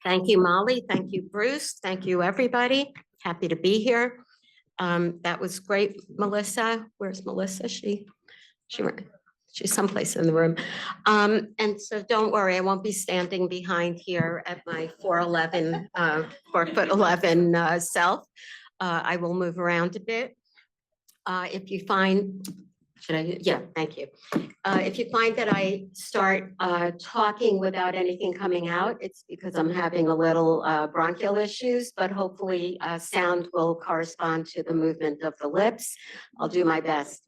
Thank you, Molly. Thank you, Bruce. Thank you, everybody. Happy to be here. That was great, Melissa. Where's Melissa? She's someplace in the room. And so don't worry, I won't be standing behind here at my 4'11", 4'11" self. I will move around a bit. If you find, yeah, thank you. If you find that I start talking without anything coming out, it's because I'm having a little bronchial issues, but hopefully sound will correspond to the movement of the lips. I'll do my best.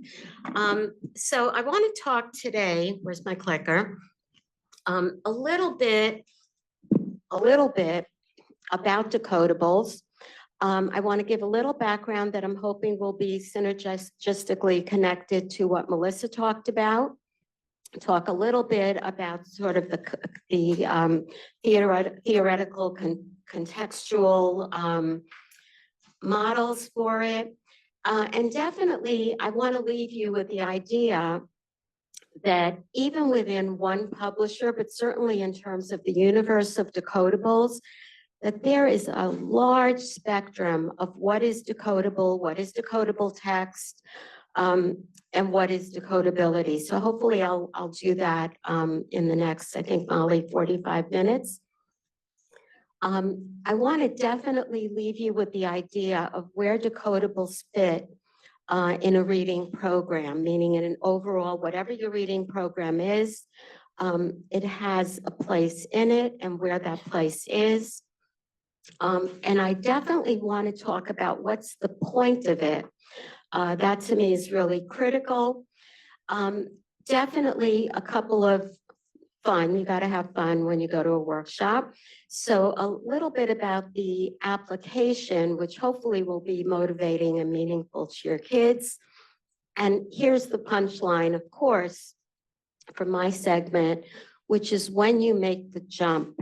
So I want to talk today, where's my clicker? A little bit about decodables. I want to give a little background that I'm hoping will be synergistically connected to what Melissa talked about. Talk a little bit about sort of the theoretical contextual models for it. And definitely, I want to leave you with the idea that even within one publisher, but certainly in terms of the universe of decodables, that there is a large spectrum of what is decodable text, and what is decodability. So hopefully I'll do that in the next, I think, Molly, 45 minutes. I want to definitely leave you with the idea of where decodables fit in a reading program, meaning in an overall, whatever your reading program is, it has a place in it and where that place is. And I definitely want to talk about what's the point of it. That to me is really critical. Definitely a couple of fun. You got to have fun when you go to a workshop. So a little bit about the application, which hopefully will be motivating and meaningful to your kids. And here's the punchline, of course, for my segment, which is when you make the jump.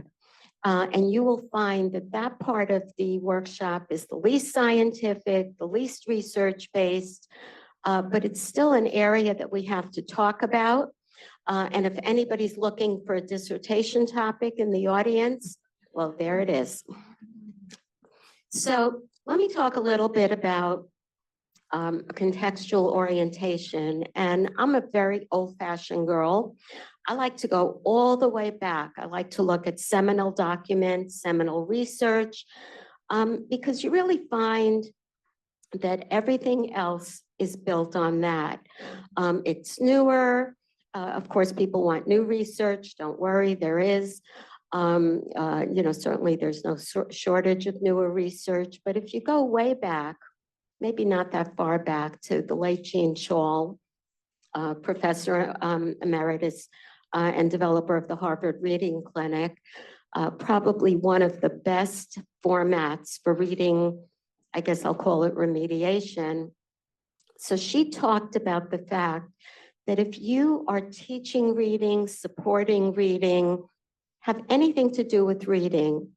And you will find that that part of the workshop is the least scientific, the least research-based, but it's still an area that we have to talk about. And if anybody's looking for a dissertation topic in the audience, well, there it is. So let me talk a little bit about contextual orientation. And I'm a very old-fashioned girl. I like to go all the way back. I like to look at seminal documents, seminal research, because you really find that everything else is built on that. It's newer. Of course, people want new research. Don't worry, there is. Certainly there's no shortage of newer research. But if you go way back, maybe not that far back, to the late Jean Shaw, professor emeritus and developer of the Harvard Reading Clinic, probably one of the best formats for reading, I guess I'll call it remediation. So she talked about the fact that if you are teaching reading, supporting reading, have anything to do with reading,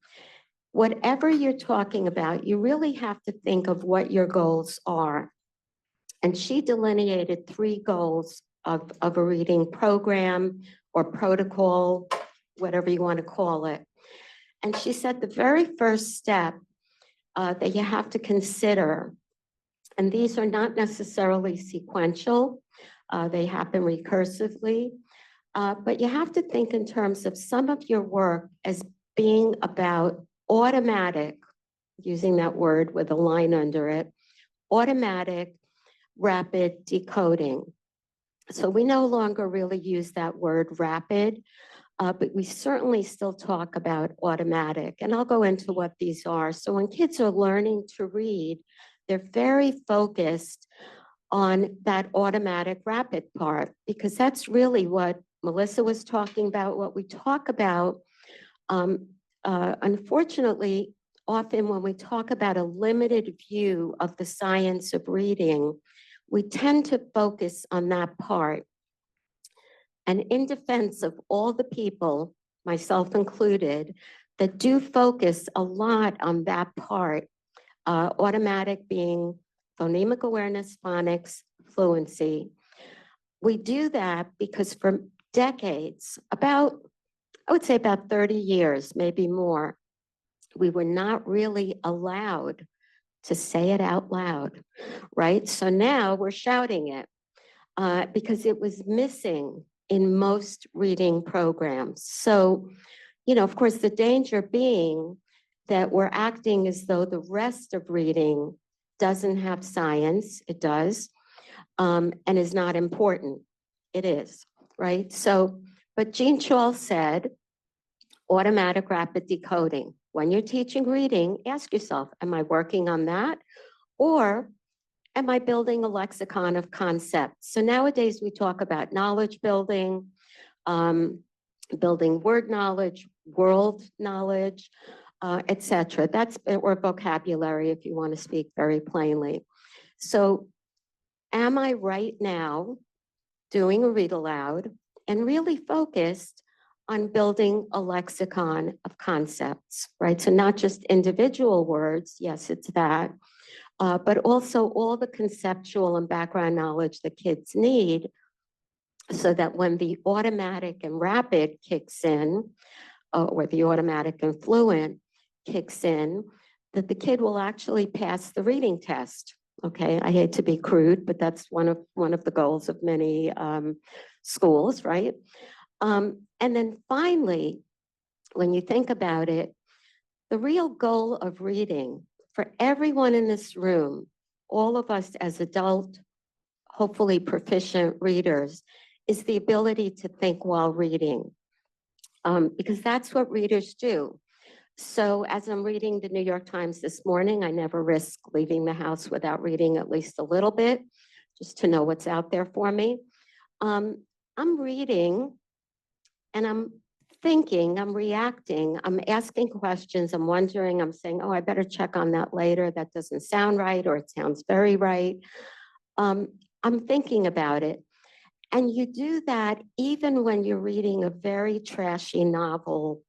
whatever you're talking about, you really have to think of what your goals are. And she delineated 3 goals of a reading program or protocol, whatever you want to call it. And she said the very first step that you have to consider, and these are not necessarily sequential, they happen recursively, but you have to think in terms of some of your work as being about automatic, using that word with a line under it, automatic, rapid decoding. So we no longer really use that word rapid, but we certainly still talk about automatic. And I'll go into what these are. So when kids are learning to read, they're very focused on that automatic rapid part, because that's really what Melissa was talking about, what we talk about. Unfortunately, often when we talk about a limited view of the science of reading, we tend to focus on that part. And in defense of all the people, myself included, that do focus a lot on that part, automatic being phonemic awareness, phonics, fluency. We do that because for decades, I would say about 30 years, maybe more, we were not really allowed to say it out loud, right? So now we're shouting it because it was missing in most reading programs. So, of course, the danger being that we're acting as though the rest of reading doesn't have science. It does, and is not important. It is, right? So, but Jean Chall said, automatic rapid decoding. When you're teaching reading, ask yourself, am I working on that? Or am I building a lexicon of concepts? So nowadays we talk about knowledge building, building word knowledge, world knowledge, etc. That's, or vocabulary if you want to speak very plainly. So am I right now doing a read aloud and really focused on building a lexicon of concepts, right? So not just individual words, yes, it's that, but also all the conceptual and background knowledge that kids need so that when the automatic and rapid kicks in, or the automatic and fluent kicks in, that the kid will actually pass the reading test. Okay, I hate to be crude, but that's one of the goals of many schools, right? And then finally, when you think about it, the real goal of reading for everyone in this room, all of us as adult, hopefully proficient readers, is the ability to think while reading, because that's what readers do. So as I'm reading the New York Times this morning, I never risk leaving the house without reading at least a little bit, just to know what's out there for me. I'm reading and I'm thinking, I'm reacting, I'm asking questions, I'm wondering, I'm saying, oh, I better check on that later. That doesn't sound right, or it sounds very right. I'm thinking about it. And you do that even when you're reading a very trashy novel.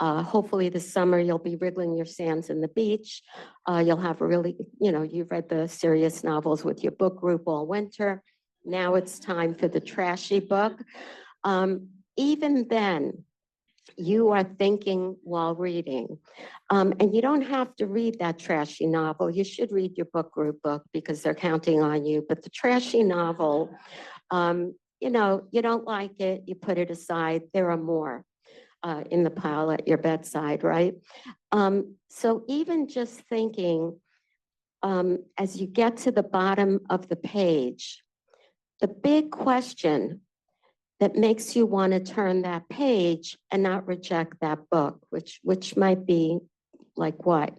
Hopefully this summer you'll be wriggling your sands in the beach. You'll have a really, you've read the serious novels with your book group all winter. Now it's time for the trashy book. Even then, you are thinking while reading. And you don't have to read that trashy novel. You should read your book group book because they're counting on you. But the trashy novel, you don't like it, you put it aside. There are more in the pile at your bedside, right? So even just thinking, as you get to the bottom of the page, the big question that makes you want to turn that page and not reject that book, which might be like what?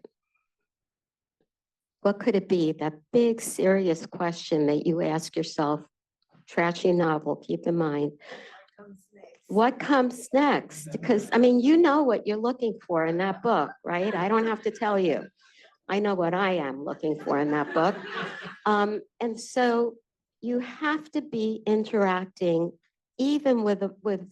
What could it be? That big serious question that you ask yourself, trashy novel, keep in mind. What comes next? Because, I mean, you know what you're looking for in that book, right? I don't have to tell you. I know what I am looking for in that book. And so you have to be interacting even with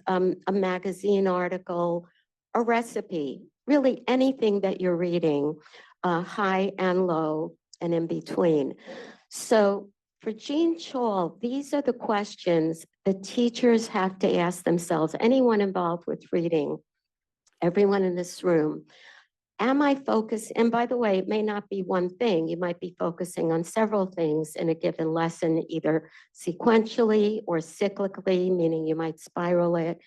a magazine article, a recipe, really anything that you're reading, high and low and in between. So for Jean Chall, these are the questions that teachers have to ask themselves, anyone involved with reading, everyone in this room. Am I focused? And by the way, it may not be one thing. You might be focusing on several things in a given lesson, either sequentially or cyclically, meaning you might spiral it.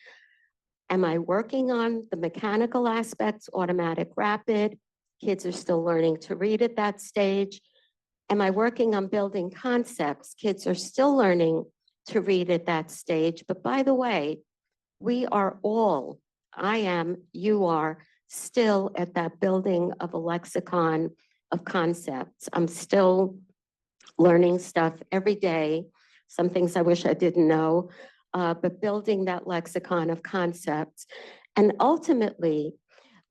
Am I working on the mechanical aspects, automatic, rapid? Kids are still learning to read at that stage. Am I working on building concepts? Kids are still learning to read at that stage. But by the way, we are all, I am, you are, still at that building of a lexicon of concepts. I'm still learning stuff every day, some things I wish I didn't know, but building that lexicon of concepts. And ultimately,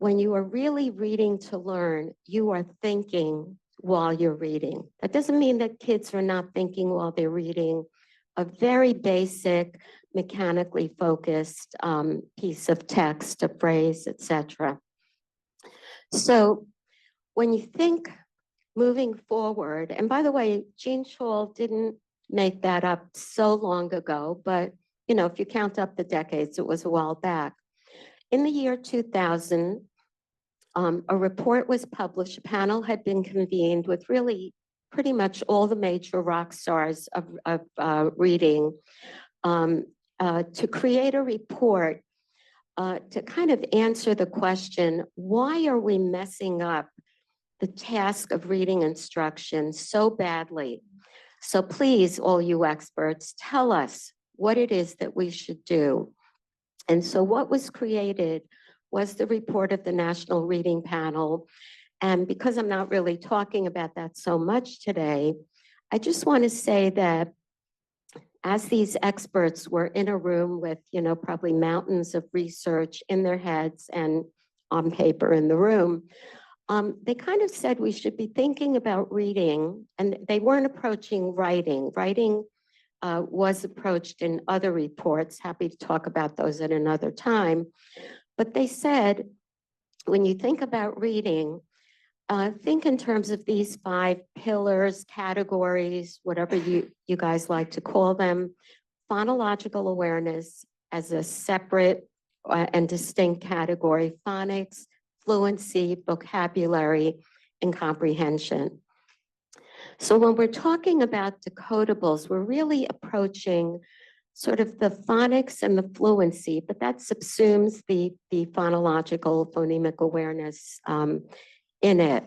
when you are really reading to learn, you are thinking while you're reading. That doesn't mean that kids are not thinking while they're reading a very basic, mechanically focused piece of text, a phrase, etc. So when you think moving forward, and by the way, Jean Chall didn't make that up so long ago, but if you count up the decades, it was a while back. In the year 2000, A report was published. A panel had been convened with really pretty much all the major rock stars of reading to create a report to kind of answer the question, why are we messing up the task of reading instruction so badly? So please, all you experts, tell us what it is that we should do. And so what was created was the report of the National Reading Panel. And because I'm not really talking about that so much today, I just want to say that as these experts were in a room with, probably mountains of research in their heads and on paper in the room, they kind of said we should be thinking about reading, and they weren't approaching writing. Writing was approached in other reports. Happy to talk about those at another time. But they said, when you think about reading, think in terms of these 5 pillars, categories, whatever you guys like to call them. Phonological awareness as a separate and distinct category, phonics, fluency, vocabulary, and comprehension. So when we're talking about decodables, we're really approaching sort of the phonics and the fluency, but that subsumes the phonological phonemic awareness in it.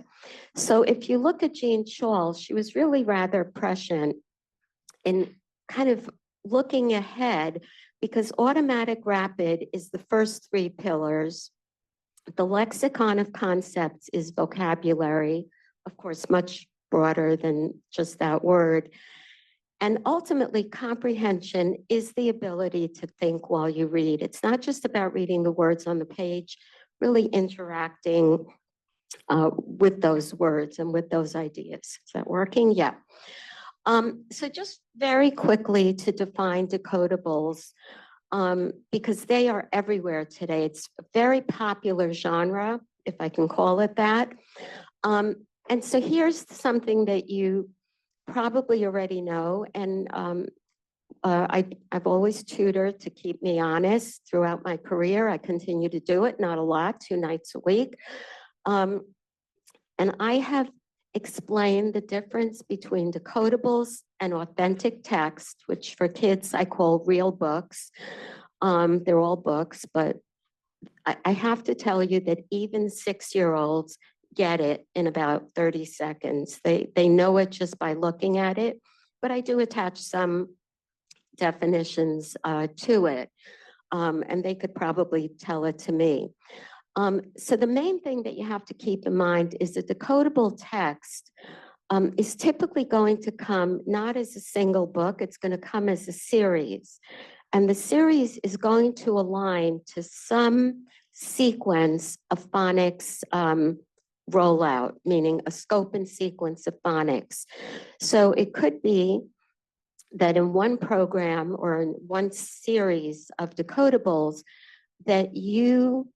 So if you look at Jean Shaw, she was really rather prescient in kind of looking ahead, because automatic rapid is the first 3 pillars. The lexicon of concepts is vocabulary, of course, much broader than just that word. And ultimately, comprehension is the ability to think while you read. It's not just about reading the words on the page, really interacting with those words and with those ideas. Is that working? Yeah. So just very quickly to define decodables, because they are everywhere today. It's a very popular genre, if I can call it that. And so here's something that you probably already know, and I've always tutored to keep me honest throughout my career. I continue to do it, not a lot, 2 nights a week. And I have explained the difference between decodables and authentic text, which for kids I call real books. They're all books, but I have to tell you that even 6-year-olds get it in about 30 seconds. They know it just by looking at it, but I do attach some definitions to it, and they could probably tell it to me. So the main thing that you have to keep in mind is a decodable text is typically going to come not as a single book, it's going to come as a series. And the series is going to align to some sequence of phonics rollout, meaning a scope and sequence of phonics. So it could be that in one program or in one series of decodables that you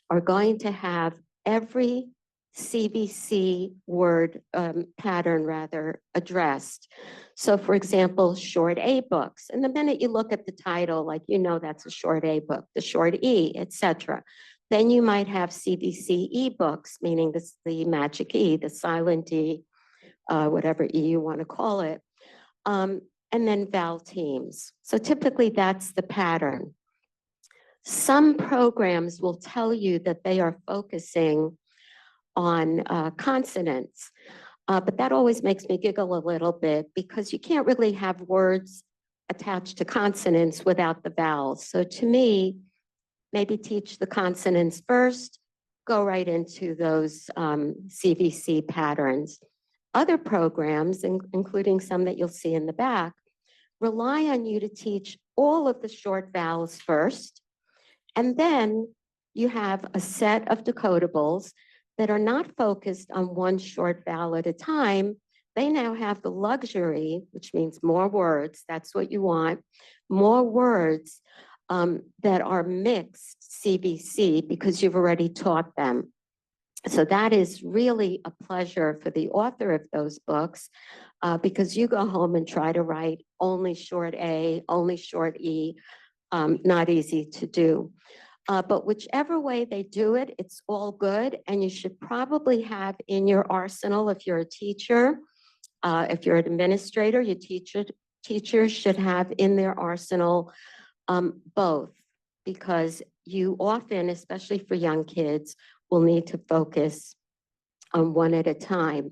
are going to have every CVC word pattern rather addressed. So for example, short A books. And the minute you look at the title, like, that's a short A book, the short E, etc. Then you might have CVC E books, meaning the magic E, the silent E, whatever E you want to call it. And then vowel teams. So typically that's the pattern. Some programs will tell you that they are focusing on consonants, but that always makes me giggle a little bit because you can't really have words attached to consonants without the vowels. So to me, maybe teach the consonants first, go right into those CVC patterns. Other programs, including some that you'll see in the back, rely on you to teach all of the short vowels first, and then you have a set of decodables that are not focused on one short vowel at a time. They now have the luxury, which means more words, that's what you want, more words that are mixed CVC because you've already taught them. So that is really a pleasure for the author of those books because you go home and try to write only short A, only short E, not easy to do. But whichever way they do it, it's all good. And you should probably have in your arsenal, if you're a teacher, if you're an administrator, your teachers should have in their arsenal both, because you often, especially for young kids, will need to focus on one at a time.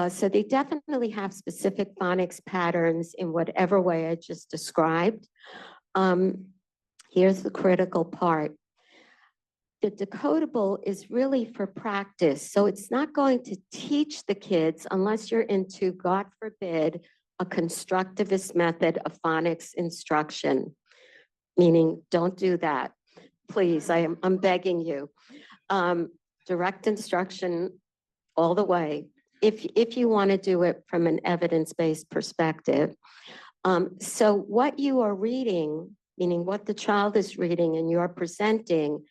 So they definitely have specific phonics patterns in whatever way I just described. Here's the critical part. The decodable is really for practice. So it's not going to teach the kids unless you're into, God forbid, a constructivist method of phonics instruction, meaning don't do that. Please, I'm begging you. Direct instruction all the way, if you want to do it from an evidence-based perspective. So what you are reading, meaning what the child is reading and you're presenting,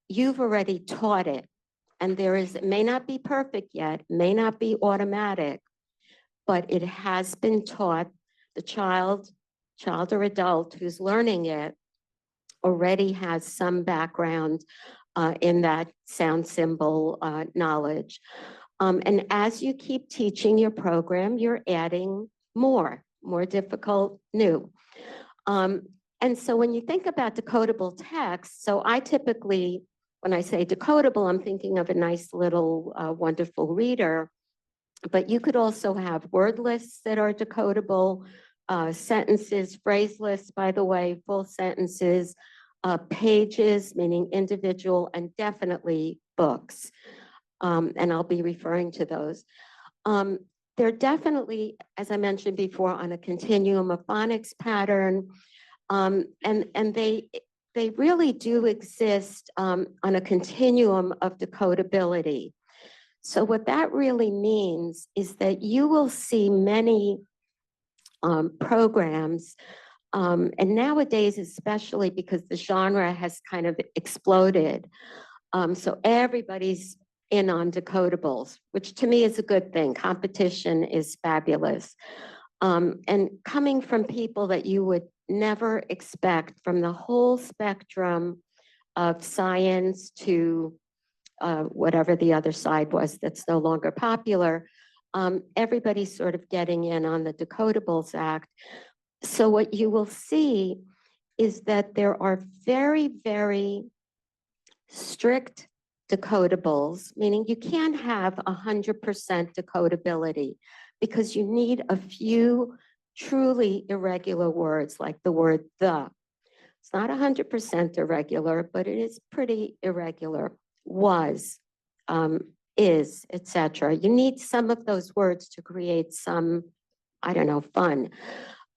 you've already taught it. And it may not be perfect yet, may not be automatic, but it has been taught. The child or adult who's learning it already has some background in that sound symbol knowledge. And as you keep teaching your program, you're adding more difficult, new. And so when you think about decodable text, so I typically, when I say decodable, I'm thinking of a nice little wonderful reader, but you could also have word lists that are decodable, sentences, phrase lists, by the way, full sentences, pages, meaning individual, and definitely books. And I'll be referring to those. They're definitely, as I mentioned before, on a continuum of phonics pattern, and they really do exist on a continuum of decodability. So what that really means is that you will see many programs, and nowadays, especially because the genre has kind of exploded, so everybody's in on decodables, which to me is a good thing. Competition is fabulous. And coming from people that you would never expect from the whole spectrum of science to whatever the other side was that's no longer popular, everybody's sort of getting in on the Decodables Act. So what you will see is that there are very, very strict decodables, meaning you can't have 100% decodability because you need a few truly irregular words like the word the. It's not 100% irregular, but it is pretty irregular. Was, is, etc. You need some of those words to create some, I don't know, fun,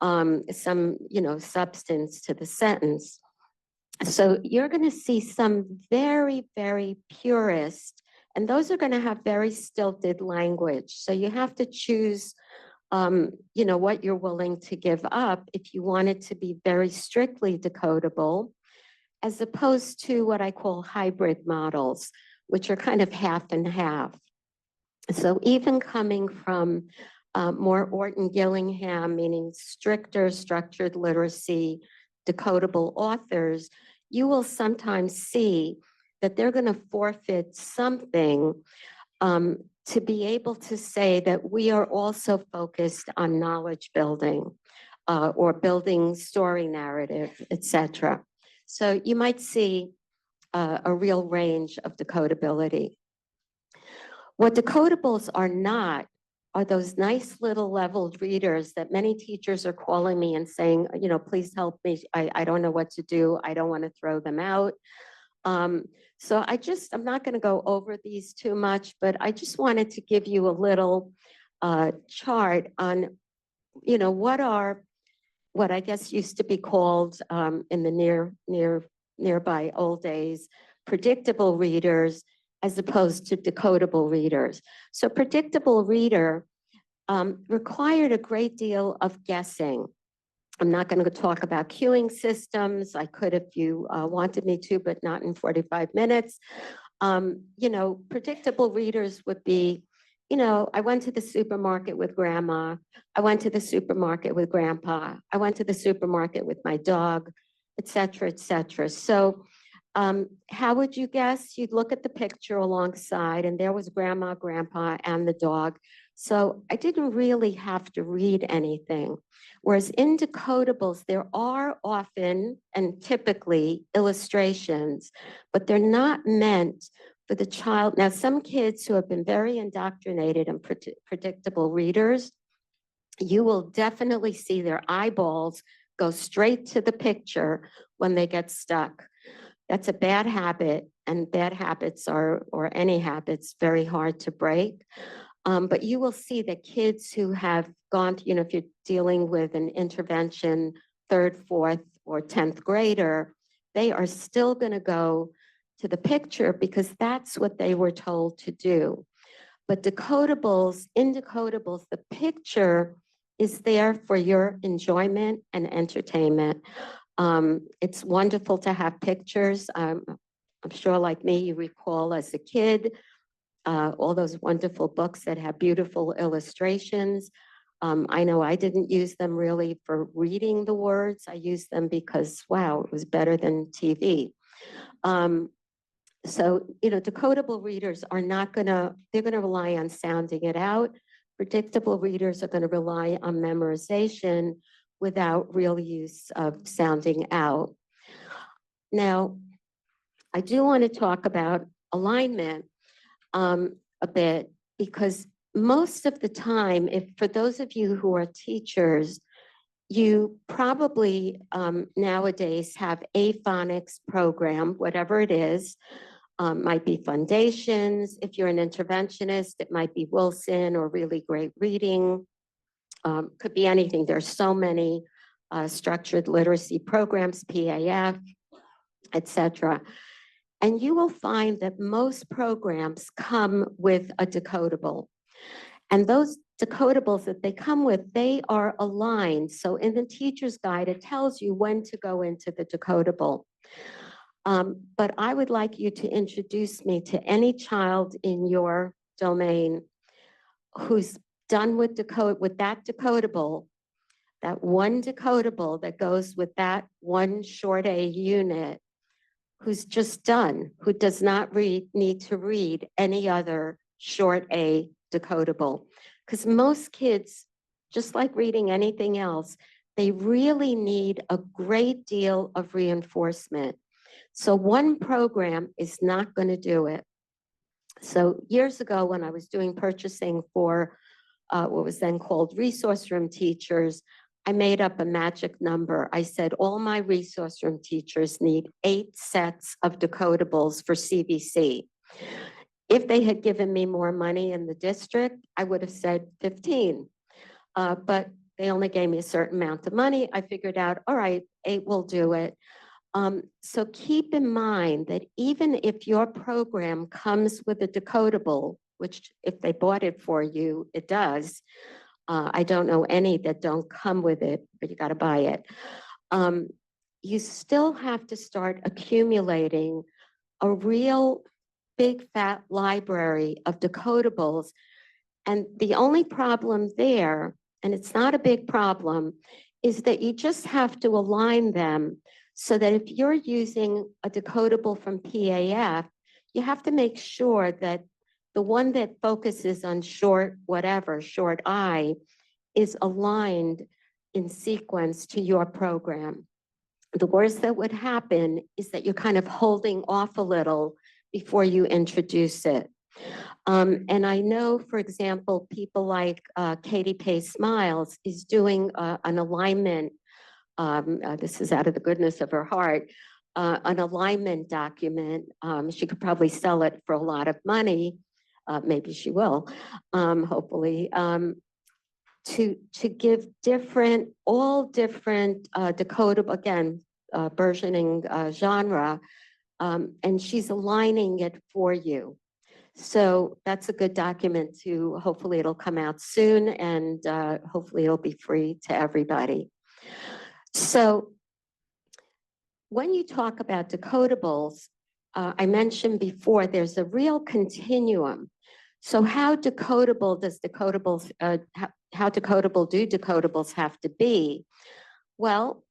some, substance to the sentence. So you're going to see some very, very purist, and those are going to have very stilted language. So you have to choose, what you're willing to give up if you want it to be very strictly decodable, as opposed to what I call hybrid models, which are kind of half and half. So even coming from more Orton Gillingham, meaning stricter structured literacy, decodable authors, you will sometimes see that they're going to forfeit something to be able to say that we are also focused on knowledge building or building story narrative, etc. So you might see a real range of decodability. What decodables are not are those nice little leveled readers that many teachers are calling me and saying, please help me. I don't know what to do. I don't want to throw them out. So I'm not going to go over these too much, but I just wanted to give you a little chart on, what I guess used to be called in the nearby old days, predictable readers, as opposed to decodable readers. So predictable reader required a great deal of guessing. I'm not going to talk about queuing systems. I could if you wanted me to, but not in 45 minutes. Predictable readers would be, I went to the supermarket with grandma. I went to the supermarket with grandpa. I went to the supermarket with my dog, et cetera, et cetera. So How would you guess? You'd look at the picture alongside, and there was grandma, grandpa, and the dog. So I didn't really have to read anything. Whereas in decodables, there are often and typically illustrations, but they're not meant for the child. Now, some kids who have been very indoctrinated and predictable readers, you will definitely see their eyeballs go straight to the picture when they get stuck. That's a bad habit, and bad habits are, or any habits, very hard to break. But you will see that kids who have gone to, if you're dealing with an intervention, 3rd, 4th, or 10th grader, they are still going to go to the picture because that's what they were told to do. But decodables, in decodables, the picture is there for your enjoyment and entertainment. It's wonderful to have pictures. I'm sure, like me, you recall as a kid, all those wonderful books that have beautiful illustrations. I know I didn't use them really for reading the words. I used them because, wow, it was better than TV. So, decodable readers are not gonna, they're gonna rely on sounding it out. Predictable readers are gonna rely on memorization without real use of sounding out. Now, I do want to talk about alignment a bit, because most of the time, if for those of you who are teachers, you probably nowadays have a phonics program, whatever it is. Might be Foundations. If you're an interventionist, it might be Wilson or Really Great Reading. Could be anything. There's so many structured literacy programs, PAF, etc. And you will find that most programs come with a decodable. And those decodables that they come with, they are aligned. So in the teacher's guide, it tells you when to go into the decodable. But I would like you to introduce me to any child in your domain who's done with that decodable, that one decodable that goes with that one short A unit, who's just done, who does not need to read any other short A decodable. Because most kids, just like reading anything else, they really need a great deal of reinforcement. So one program is not going to do it. So years ago, when I was doing purchasing for what was then called resource room teachers, I made up a magic number. I said, all my resource room teachers need 8 sets of decodables for CVC. If they had given me more money in the district, I would have said 15. But they only gave me a certain amount of money. I figured out, all right, 8 will do it. So keep in mind that even if your program comes with a decodable, which if they bought it for you, it does. I don't know any that don't come with it, but you got to buy it. You still have to start accumulating a real big fat library of decodables. And the only problem there, and it's not a big problem, is that you just have to align them so that if you're using a decodable from PAF, you have to make sure that the one that focuses on short whatever, short I, is aligned in sequence to your program. The worst that would happen is that you're kind of holding off a little before you introduce it. And I know, for example, people like Katie Pay Smiles is doing an alignment. This is out of the goodness of her heart, an alignment document. She could probably sell it for a lot of money. Maybe she will, hopefully, to give all different decodable, again, versioning genre, and she's aligning it for you. So that's a good document to, hopefully it'll come out soon, and hopefully it'll be free to everybody. So when you talk about decodables, I mentioned before, there's a real continuum. So how decodable do decodables have to be? Well,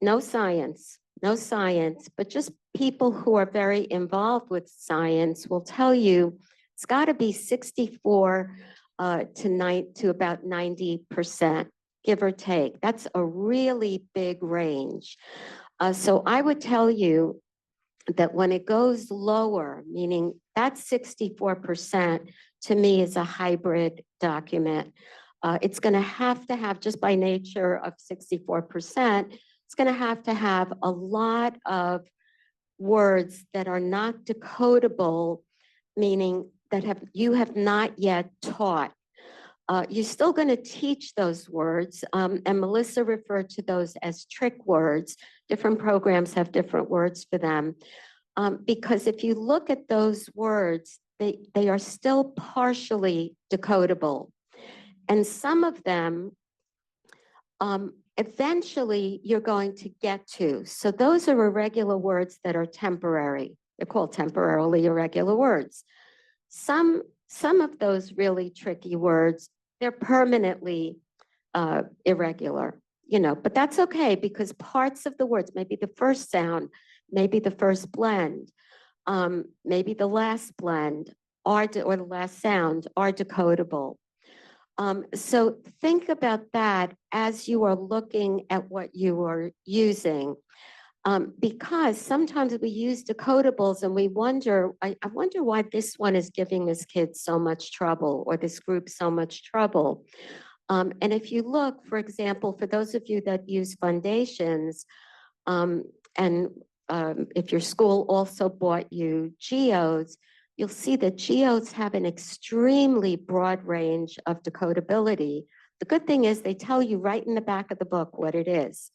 no science, no science, but just people who are very involved with science will tell you it's got to be 64 to about 90%, give or take. That's a really big range. So I would tell you that when it goes lower, meaning that 64% to me is a hybrid document. It's going to have, just by nature of 64%, it's going to have a lot of words that are not decodable, meaning that you have not yet taught. You're still going to teach those words, and Melissa referred to those as trick words. Different programs have different words for them. Because if you look at those words, they are still partially decodable. And some of them, eventually you're going to get to. So those are irregular words that are temporary. They're called temporarily irregular words. Some of those really tricky words, they're permanently irregular, but that's okay because parts of the words, maybe the first sound, maybe the first blend, maybe the last blend or the last sound are decodable. So think about that as you are looking at what you are using. Because sometimes we use decodables and we wonder, I wonder why this one is giving this kid so much trouble or this group so much trouble. And if you look, for example, for those of you that use foundations, if your school also bought you geodes, you'll see that geodes have an extremely broad range of decodability. The good thing is they tell you right in the back of the book what it is.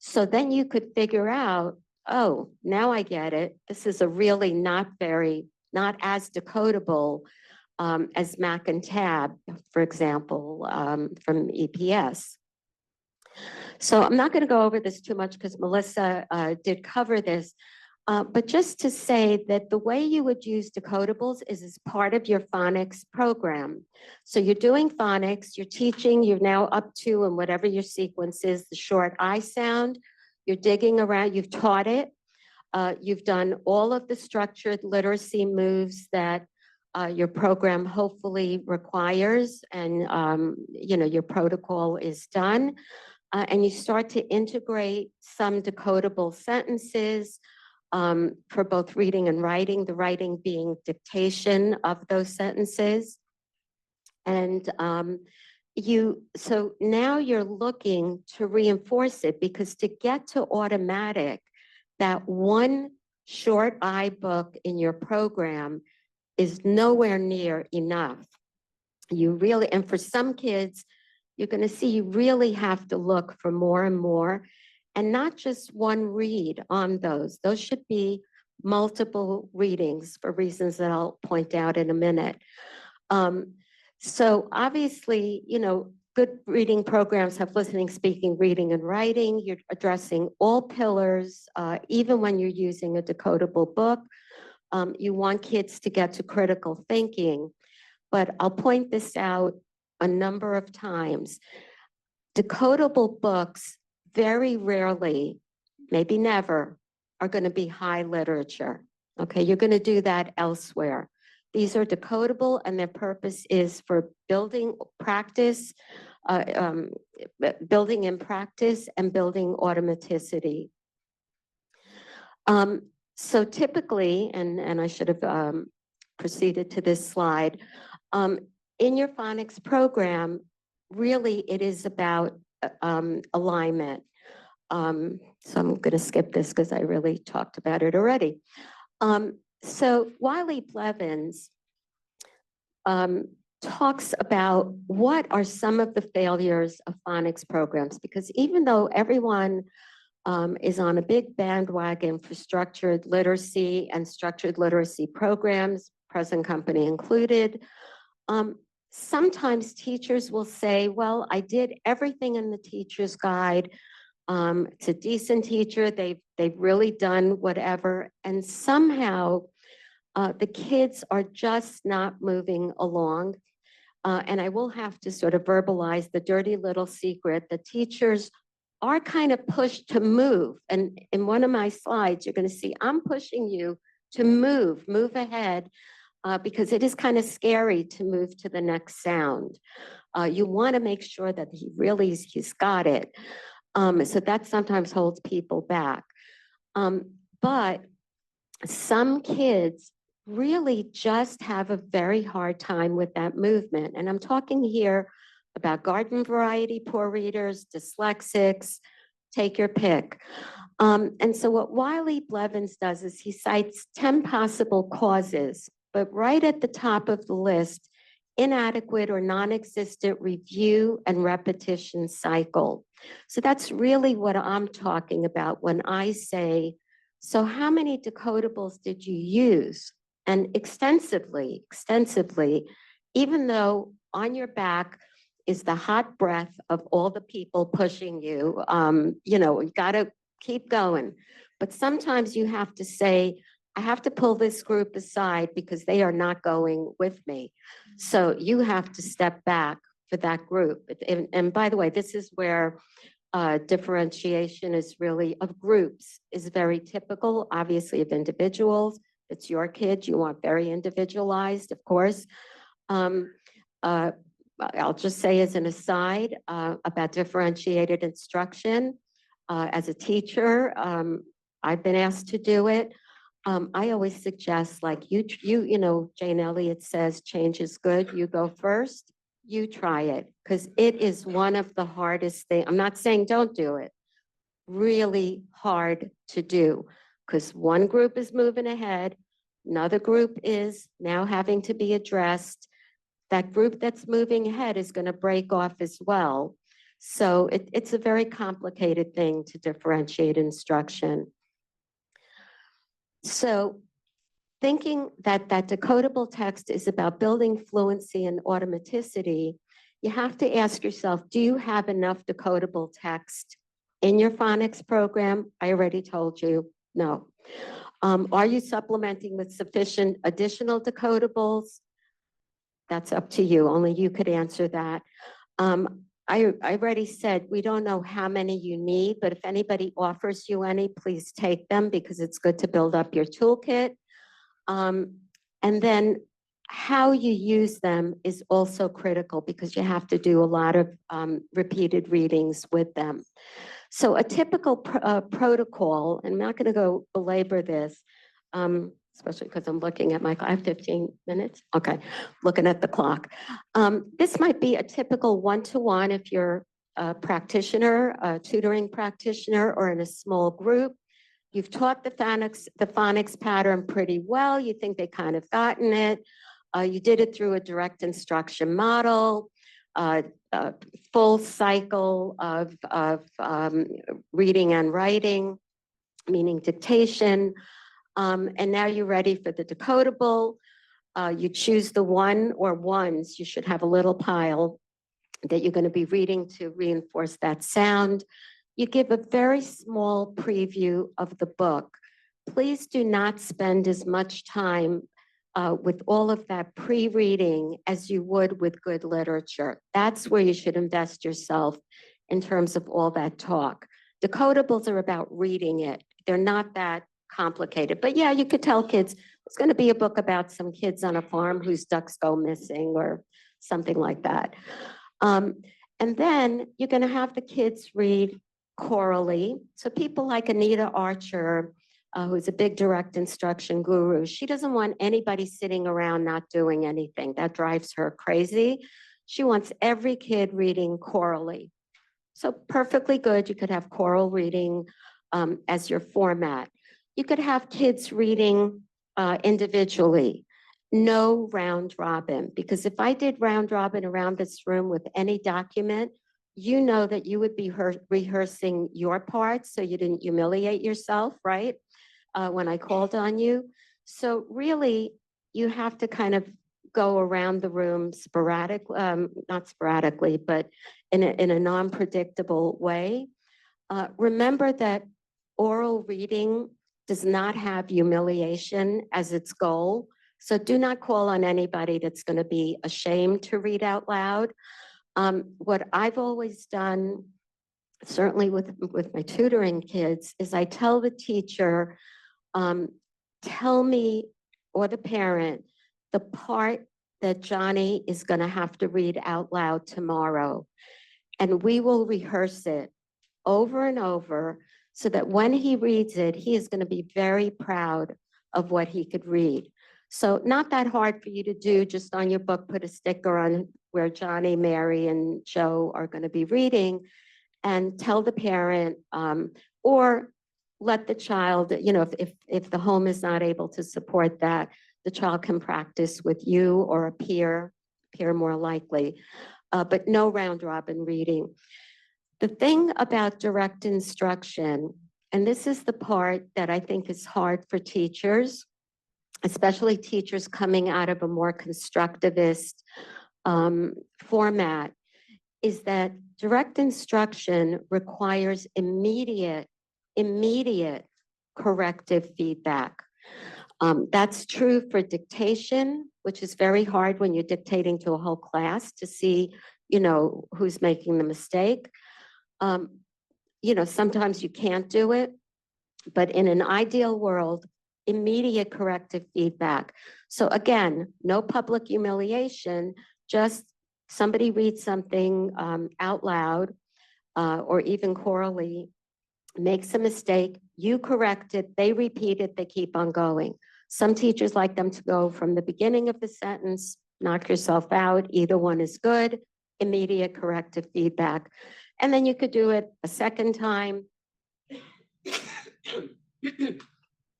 So then you could figure out, oh, now I get it. This is a really not as decodable as Mac and Tab, for example, from EPS. So I'm not going to go over this too much because Melissa did cover this. But just to say that the way you would use decodables is as part of your phonics program. So you're doing phonics, you're teaching, you're now up to, and whatever your sequence is, the short I sound, you're digging around, you've taught it. You've done all of the structured literacy moves that your program hopefully requires, and your protocol is done. And you start to integrate some decodable sentences, for both reading and writing, the writing being dictation of those sentences. And so now you're looking to reinforce it because to get to automatic, that one short I book in your program is nowhere near enough. You really, and for some kids, you're going to see you really have to look for more and more. And not just one read on those. Those should be multiple readings for reasons that I'll point out in a minute. So obviously, good reading programs have listening, speaking, reading, and writing. You're addressing all pillars, even when you're using a decodable book. You want kids to get to critical thinking. But I'll point this out a number of times. Decodable books very rarely, maybe never, are going to be high literature. Okay, you're going to do that elsewhere. These are decodable and their purpose is for building practice, building in practice and building automaticity. So typically, and I should have proceeded to this slide, in your phonics program, really it is about alignment. So I'm going to skip this because I really talked about it already. So Wiley Blevins talks about what are some of the failures of phonics programs, because even though everyone is on a big bandwagon for structured literacy and structured literacy programs, present company included, sometimes teachers will say, well, I did everything in the teacher's guide. It's a decent teacher. They've really done whatever. And somehow the kids are just not moving along. And I will have to sort of verbalize the dirty little secret. The teachers are kind of pushed to move. And in one of my slides, you're going to see I'm pushing you to move ahead, because it is kind of scary to move to the next sound. You want to make sure that he's got it. So that sometimes holds people back. But some kids really just have a very hard time with that movement. And I'm talking here about garden variety poor readers, dyslexics, take your pick. And so what Wiley Blevins does is he cites 10 possible causes, but right at the top of the list, inadequate or non-existent review and repetition cycle. So that's really what I'm talking about when I say, so how many decodables did you use? And extensively, even though on your back is the hot breath of all the people pushing you, you gotta keep going. But sometimes you have to say, I have to pull this group aside because they are not going with me. So you have to step back for that group. And by the way, this is where differentiation is really of groups is very typical, obviously of individuals. It's your kid, you want very individualized, of course. I'll just say as an aside about differentiated instruction. As a teacher, I've been asked to do it. I always suggest, like Jane Elliott says, change is good. You go first, you try it, because it is one of the hardest things. I'm not saying don't do it. Really hard to do, because one group is moving ahead, another group is now having to be addressed. That group that's moving ahead is going to break off as well. So it's a very complicated thing to differentiate instruction. So thinking that decodable text is about building fluency and automaticity, you have to ask yourself, do you have enough decodable text in your phonics program? I already told you, no. Are you supplementing with sufficient additional decodables? That's up to you. Only you could answer that. I already said we don't know how many you need, but if anybody offers you any, please take them because it's good to build up your toolkit. And then how you use them is also critical because you have to do a lot of repeated readings with them. So a typical protocol, and I'm not going to go belabor this, especially because I'm looking at I have 15 minutes. Okay, looking at the clock. This might be a typical one-to-one if you're a practitioner, a tutoring practitioner, or in a small group. You've taught the phonics pattern pretty well. You think they kind of gotten it. You did it through a direct instruction model, full cycle of reading and writing, meaning dictation. And now you're ready for the decodable. You choose the one or ones. You should have a little pile that you're going to be reading to reinforce that sound. You give a very small preview of the book. Please do not spend as much time with all of that pre-reading as you would with good literature. That's where you should invest yourself in terms of all that talk. Decodables are about reading it. They're not that complicated. But yeah, you could tell kids, it's going to be a book about some kids on a farm whose ducks go missing or something like that. And then you're going to have the kids read chorally. So people like Anita Archer, who's a big direct instruction guru, she doesn't want anybody sitting around not doing anything. That drives her crazy. She wants every kid reading chorally. So perfectly good. You could have choral reading as your format. You could have kids reading individually. No round robin, because if I did round robin around this room with any document, you know that you would be rehearsing your parts so you didn't humiliate yourself, right? When I called on you. So really, you have to kind of go around the room not sporadically, but in a non-predictable way. Remember that oral reading does not have humiliation as its goal. So do not call on anybody that's going to be ashamed to read out loud. What I've always done certainly with my tutoring kids, is I tell the teacher, tell me, or the parent, the part that Johnny is going to have to read out loud tomorrow. And we will rehearse it over and over so that when he reads it, he is going to be very proud of what he could read. So not that hard for you to do, just on your book, put a sticker on where Johnny, Mary, and Joe are going to be reading, and tell the parent, or let the child, if the home is not able to support that, the child can practice with you or a peer more likely, but no round robin reading. The thing about direct instruction, and this is the part that I think is hard for teachers, especially teachers coming out of a more constructivist format, is that direct instruction requires immediate corrective feedback. That's true for dictation, which is very hard when you're dictating to a whole class to see, who's making the mistake. Sometimes you can't do it, but in an ideal world, immediate corrective feedback. So again, no public humiliation, just somebody reads something out loud or even chorally, makes a mistake, you correct it, they repeat it, they keep on going. Some teachers like them to go from the beginning of the sentence, knock yourself out, either one is good, immediate corrective feedback. And then you could do it a second time.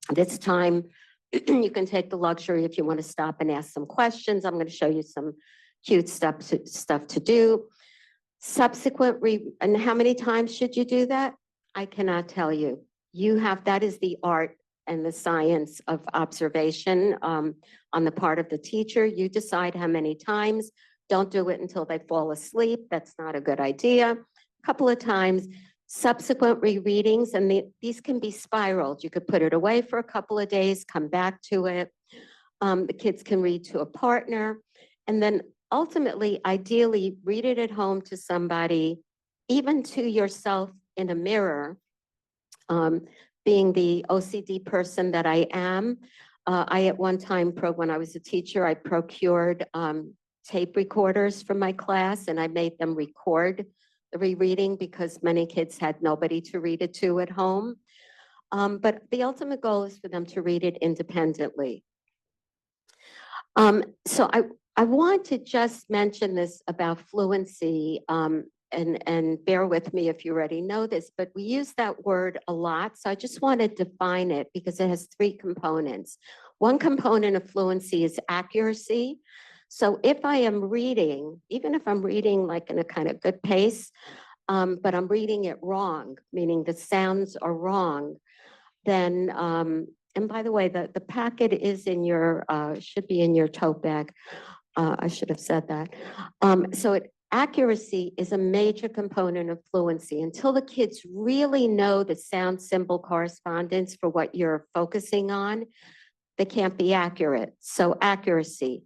This time, you can take the luxury if you want to stop and ask some questions. I'm going to show you some cute stuff to do. And how many times should you do that? I cannot tell you. That is the art and the science of observation on the part of the teacher. You decide how many times. Don't do it until they fall asleep. That's not a good idea. A couple of times. Subsequent rereadings, and these can be spiraled. You could put it away for a couple of days, come back to it. The kids can read to a partner, and then ultimately, ideally, read it at home to somebody, even to yourself in a mirror. Being the OCD person that I am, I at one time, when I was a teacher, I procured tape recorders for my class, and I made them record the rereading because many kids had nobody to read it to at home. But the ultimate goal is for them to read it independently. So I want to just mention this about fluency, and bear with me if you already know this, but we use that word a lot. So I just want to define it because it has three components. One component of fluency is accuracy. So if I am reading, even if I'm reading like in a kind of good pace, but I'm reading it wrong, meaning the sounds are wrong, then, and by the way, the packet is in your, should be in your tote bag. I should have said that. Accuracy is a major component of fluency. Until the kids really know the sound symbol correspondence for what you're focusing on, they can't be accurate. So accuracy.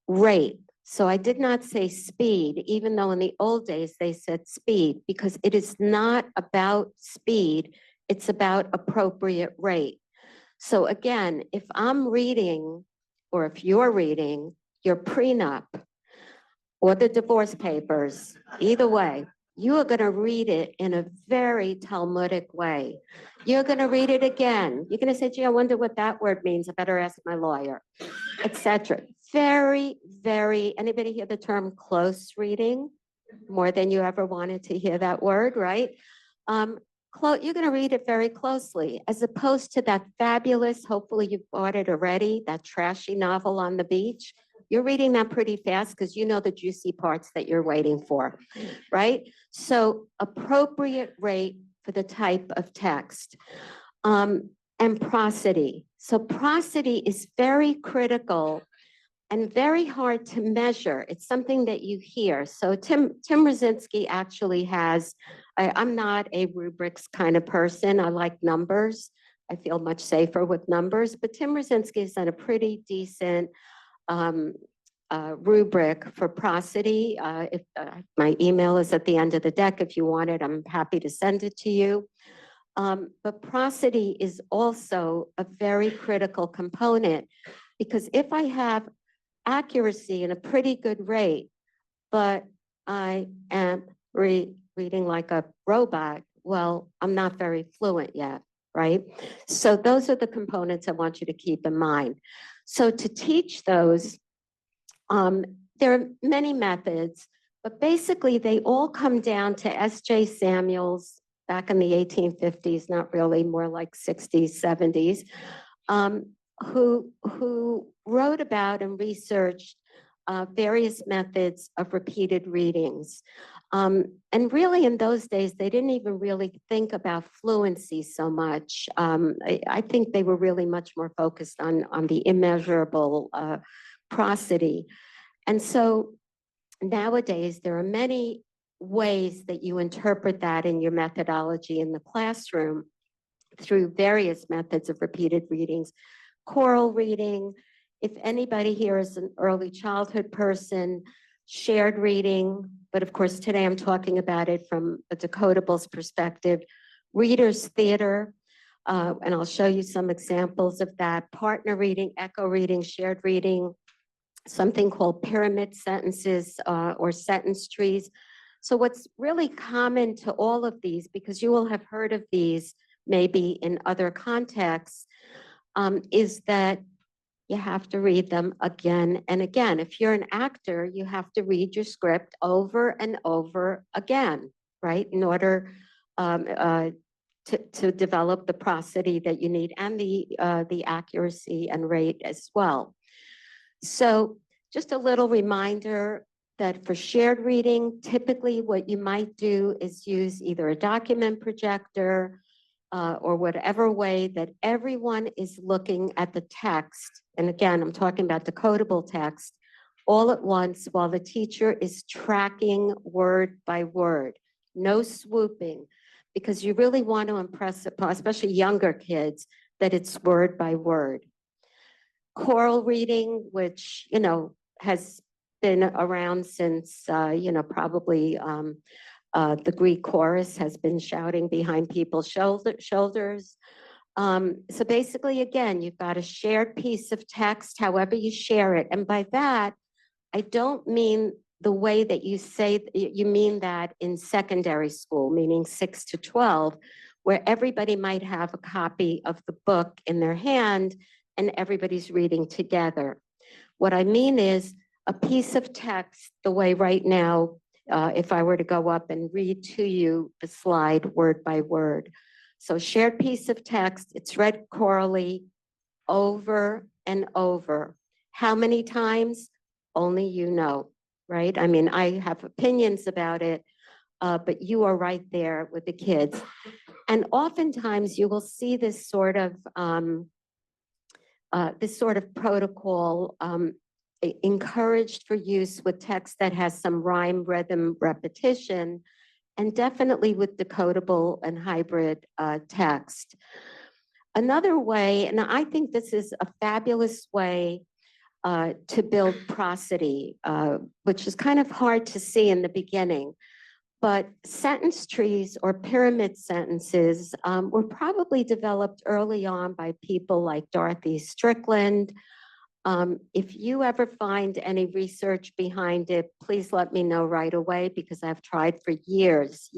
Rate. So I did not say speed, even though in the old days they said speed, because it is not about speed, it's about appropriate rate. So again, if I'm reading, or if you're reading your prenup or the divorce papers, either way, you are going to read it in a very Talmudic way. You're going to read it again. You're going to say, gee, I wonder what that word means. I better ask my lawyer, etc. Very, anybody hear the term close reading? More than you ever wanted to hear that word, right? You're going to read it very closely, as opposed to that fabulous, hopefully you've bought it already, that trashy novel on the beach. You're reading that pretty fast because you know the juicy parts that you're waiting for, right? So appropriate rate for the type of text. And prosody. So prosody is very critical and very hard to measure. It's something that you hear. So Tim Rosinski actually has, I'm not a rubrics kind of person. I like numbers. I feel much safer with numbers, but Tim Rosinski has done a pretty decent rubric for prosody. My email is at the end of the deck. If you want it, I'm happy to send it to you. But prosody is also a very critical component, because if I have accuracy in a pretty good rate, but I am reading like a robot, well, I'm not very fluent yet, right? So those are the components I want you to keep in mind. So to teach those, there are many methods, but basically they all come down to S.J. Samuels back in the 1850s, not really, more like 60s, 70s, who wrote about and researched various methods of repeated readings. And really in those days, they didn't even really think about fluency so much. I think they were really much more focused on the immeasurable prosody. And so nowadays, there are many ways that you interpret that in your methodology in the classroom through various methods of repeated readings. Choral reading, if anybody here is an early childhood person, shared reading, but of course today I'm talking about it from a Decodable's perspective, readers theater, and I'll show you some examples of that, partner reading, echo reading, shared reading, something called pyramid sentences or sentence trees. So what's really common to all of these, because you will have heard of these maybe in other contexts, is that you have to read them again and again. If you're an actor, you have to read your script over and over again, right? In order to develop the prosody that you need and the accuracy and rate as well. So just a little reminder that for shared reading, typically what you might do is use either a document projector or whatever way that everyone is looking at the text. And again, I'm talking about decodable text all at once while the teacher is tracking word by word, no swooping, because you really want to impress upon, especially younger kids, that it's word by word. Choral reading, which, you know, has been around since, you know, probably the Greek chorus has been shouting behind people's shoulders. So basically, again, you've got a shared piece of text, however you share it. And by that, I don't mean the way that you say, you mean that in secondary school, meaning 6 to 12, where everybody might have a copy of the book in their hand and everybody's reading together. What I mean is a piece of text, the way right now, if I were to go up and read to you the slide word by word. So shared piece of text, it's read chorally over and over. How many times? Only you know, right? I mean, I have opinions about it, but you are right there with the kids. And oftentimes you will see this sort of protocol encouraged for use with text that has some rhyme, rhythm, repetition, and definitely with decodable and hybrid text. Another way, and I think this is a fabulous way to build prosody, which is kind of hard to see in the beginning, but sentence trees or pyramid sentences were probably developed early on by people like Dorothy Strickland. If you ever find any research behind it, please let me know right away, because I've tried for years.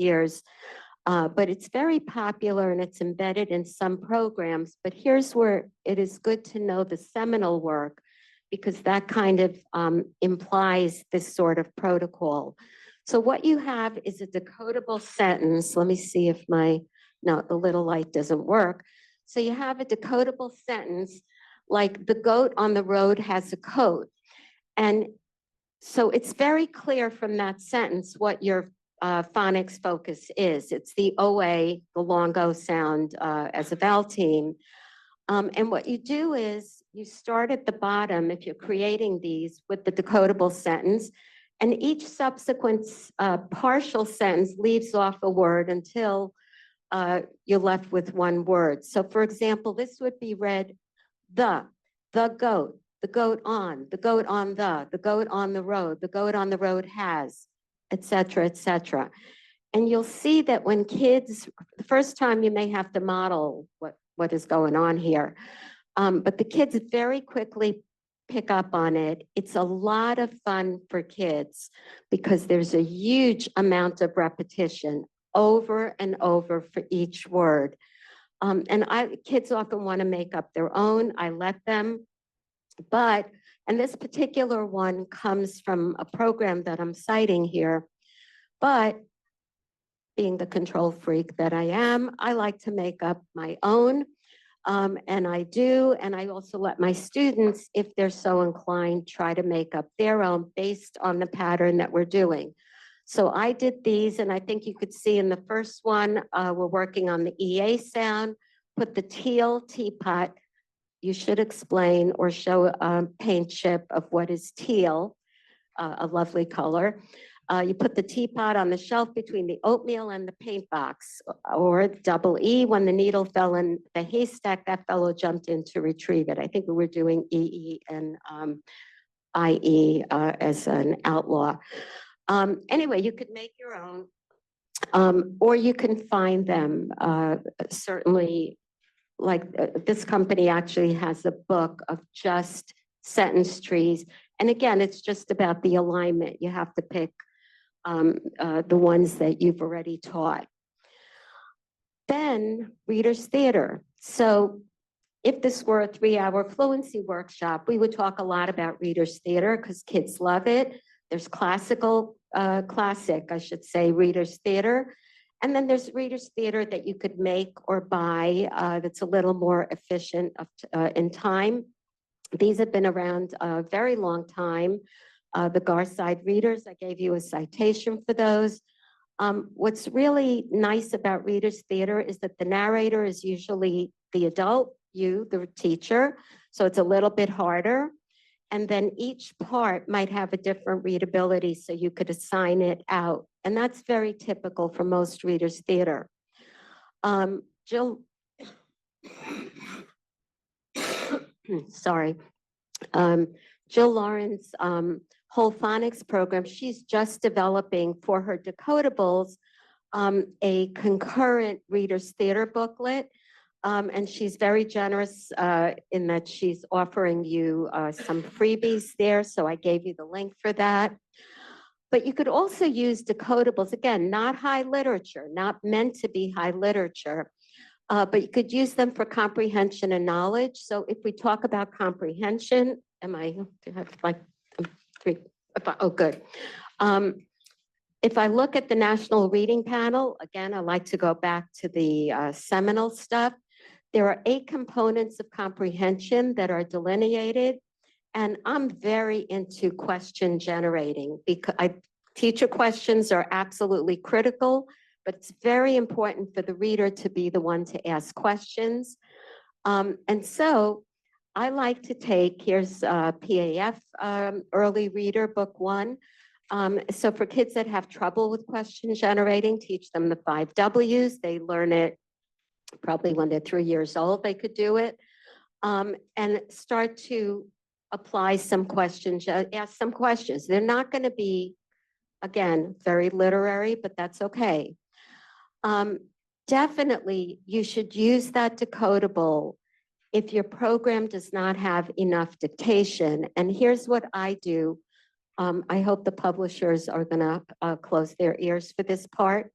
But it's very popular and it's embedded in some programs. But here's where it is good to know the seminal work, because that kind of implies this sort of protocol. So what you have is a decodable sentence. Let me see if the little light doesn't work. So you have a decodable sentence like the goat on the road has a coat. And so it's very clear from that sentence what your phonics focus is. It's the OA, the long O sound as a vowel team. And what you do is you start at the bottom, if you're creating these, with the decodable sentence, and each subsequent partial sentence leaves off a word until you're left with one word. So for example, this would be read the goat, the goat on the, the goat on the road has, et cetera, et cetera. And you'll see that when kids, the first time you may have to model what is going on here, but the kids very quickly pick up on it. It's a lot of fun for kids because there's a huge amount of repetition over and over for each word. And kids often want to make up their own. I let them, and this particular one comes from a program that I'm citing here, but being the control freak that I am, I like to make up my own. And I do, and I also let my students, if they're so inclined, try to make up their own based on the pattern that we're doing. So I did these, and I think you could see in the first one, we're working on the EA sound, put the teal teapot. You should explain or show a paint chip of what is teal, a lovely color. You put the teapot on the shelf between the oatmeal and the paint box, or double E. When the needle fell in the haystack, that fellow jumped in to retrieve it. I think we were doing EE and IE as an outlaw. Anyway, you could make your own, or you can find them. Certainly, like this company actually has a book of just sentence trees. And again, it's just about the alignment. You have to pick the ones that you've already taught. Then reader's theater. So if this were a 3-hour fluency workshop, we would talk a lot about reader's theater because kids love it. There's classic, I should say, reader's theater. And then there's reader's theater that you could make or buy that's a little more efficient in time. These have been around a very long time. The Garside readers, I gave you a citation for those. What's really nice about reader's theater is that the narrator is usually the adult, you, the teacher, so it's a little bit harder. And then each part might have a different readability, so you could assign it out. And that's very typical for most reader's theater. Jill, sorry. Jill Lauren's whole phonics program, she's just developing for her Decodables a concurrent reader's theater booklet. And she's very generous in that she's offering you some freebies there. So I gave you the link for that. But you could also use Decodables, again, not high literature, not meant to be high literature, but you could use them for comprehension and knowledge. So if we talk about comprehension, oh, good. If I look at the National Reading Panel, again, I like to go back to the seminal stuff. There are 8 components of comprehension that are delineated, and I'm very into question generating because teacher questions are absolutely critical, but it's very important for the reader to be the one to ask questions. And so I like to take, here's PAF Early Reader Book 1. So for kids that have trouble with question generating, teach them the 5 W's. They learn it probably when they're 3 years old, they could do it. And start to apply some questions, ask some questions. They're not going to be, again, very literary, but that's okay. Definitely, you should use that Decodable if your program does not have enough dictation. And here's what I do. I hope the publishers are going to close their ears for this part.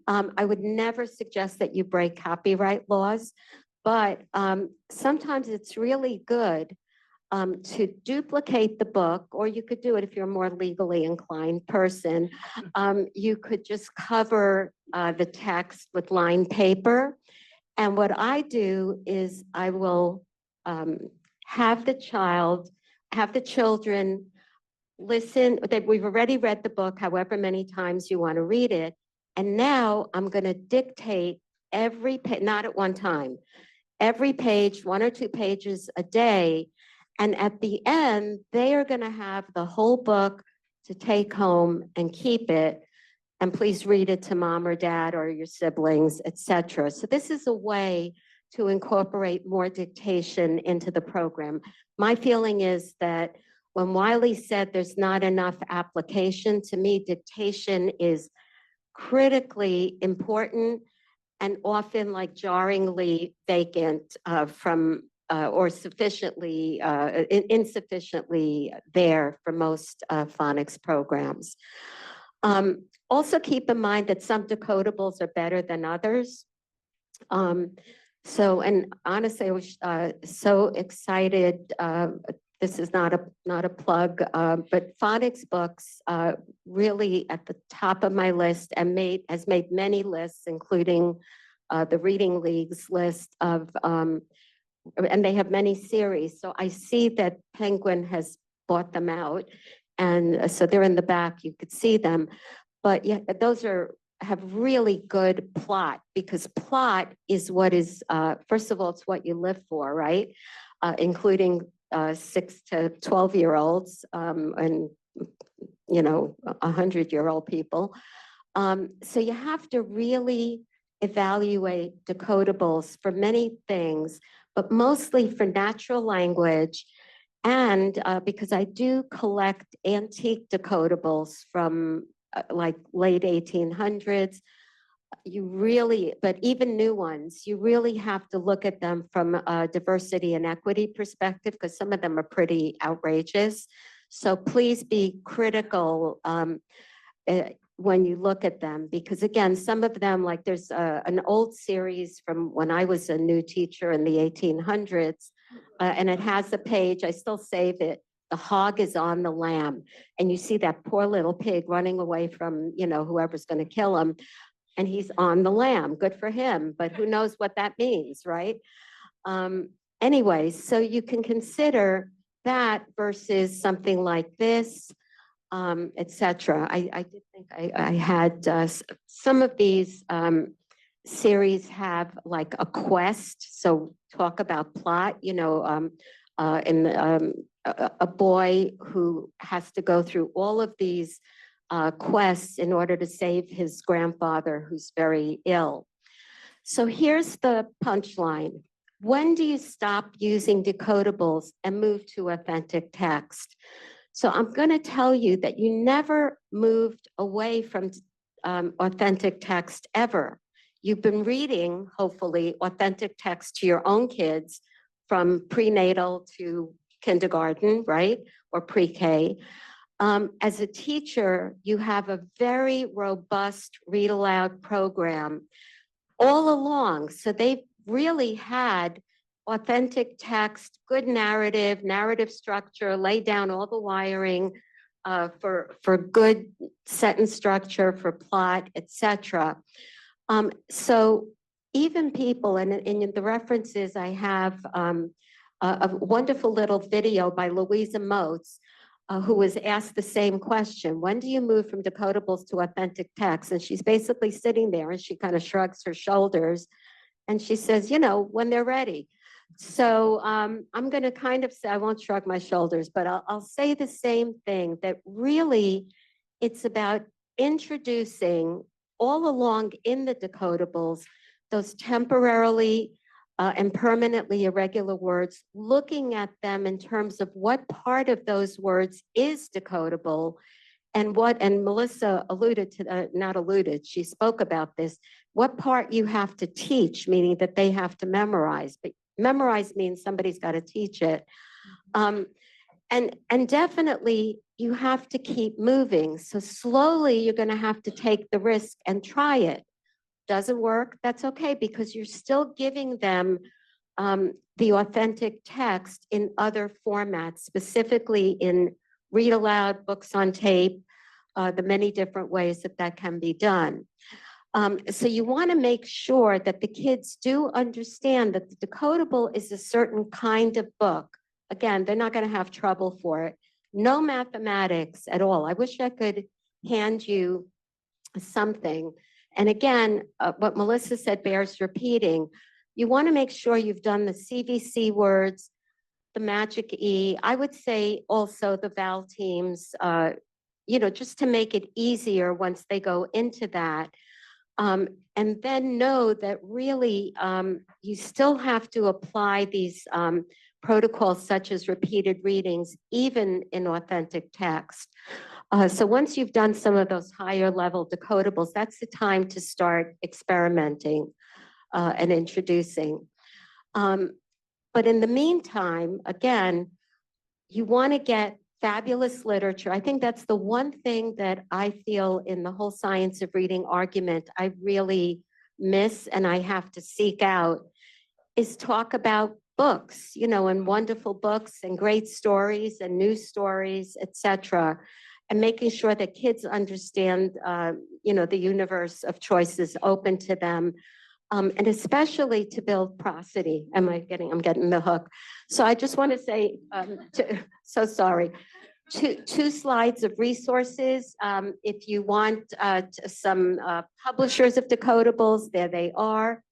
I would never suggest that you break copyright laws, but sometimes it's really good to duplicate the book, or you could do it if you're a more legally inclined person. You could just cover the text with lined paper. And what I do is I will have the children listen, that we've already read the book however many times you want to read it. And now I'm going to dictate every page, not at one time, every page, 1 or 2 pages a day. And at the end, they are going to have the whole book to take home and keep it. And please read it to mom or dad or your siblings, etc. So this is a way to incorporate more dictation into the program. My feeling is that when Wiley said there's not enough application, to me, dictation is critically important and often like jarringly vacant from or sufficiently, insufficiently there for most phonics programs. Also keep in mind that some decodables are better than others. And honestly, I was so excited. This is not a plug, but phonics books really at the top of my list and has made many lists, including the Reading League's list of, and they have many series. So I see that Penguin has bought them out, and so they're in the back. You could see them, but yeah, those have really good plot, because plot is what is, first of all, it's what you live for, right? Including 6 to 12-year-olds and, 100-year-old people. So you have to really evaluate decodables for many things, but mostly for natural language. And because I do collect antique decodables from like late 1800s, but even new ones, you really have to look at them from a diversity and equity perspective, because some of them are pretty outrageous. So please be critical when you look at them, because again, some of them, like there's an old series from when I was a new teacher in the 1800s, and it has a page, I still save it. The hog is on the lamb, and you see that poor little pig running away from, whoever's going to kill him, and he's on the lamb. Good for him, but who knows what that means, right? Anyway, so you can consider that versus something like this, etc. I did think I had some of these series have like a quest, so talk about plot, a boy who has to go through all of these quests in order to save his grandfather who's very ill. So here's the punchline. When do you stop using decodables and move to authentic text? So I'm going to tell you that you never moved away from authentic text ever. You've been reading, hopefully, authentic text to your own kids from prenatal to kindergarten, right? Or pre-K. As a teacher, you have a very robust read aloud program all along. So they've really had authentic text, good narrative structure, lay down all the wiring for good sentence structure, for plot, etc. So even people, and in the references, I have a wonderful little video by Louisa Moats, who was asked the same question. When do you move from decodables to authentic text? And she's basically sitting there and she kind of shrugs her shoulders and she says, when they're ready. So I'm going to kind of say, I won't shrug my shoulders, but I'll say the same thing, that really it's about introducing all along in the decodables those temporarily and permanently irregular words, looking at them in terms of what part of those words is decodable and Melissa alluded to, not alluded, she spoke about this, what part you have to teach, meaning that they have to memorize, but memorize means somebody's got to teach it. And definitely you have to keep moving. So slowly you're going to have to take the risk and try it. Doesn't work, that's okay, because you're still giving them the authentic text in other formats, specifically in read aloud, books on tape, the many different ways that can be done. So you want to make sure that the kids do understand that the decodable is a certain kind of book. Again, they're not going to have trouble for it. No mathematics at all. I wish I could hand you something. And again, what Melissa said bears repeating. You want to make sure you've done the CVC words, the magic E. I would say also the vowel teams, just to make it easier once they go into that. And then know that really you still have to apply these protocols such as repeated readings, even in authentic text. So once you've done some of those higher level decodables, that's the time to start experimenting and introducing. But in the meantime, again, you want to get fabulous literature. I think that's the one thing that I feel in the whole science of reading argument I really miss and I have to seek out is talk about books, you know, and wonderful books and great stories and news stories, etc., and making sure that kids understand, you know, the universe of choices open to them, and especially to build prosody. I'm getting the hook. So I just want to say, so sorry. Two slides of resources. If you want some publishers of decodables, there they are.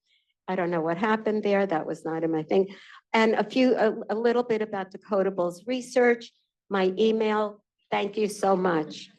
I don't know what happened there. That was not in my thing. And a little bit about decodables research, my email. Thank you so much.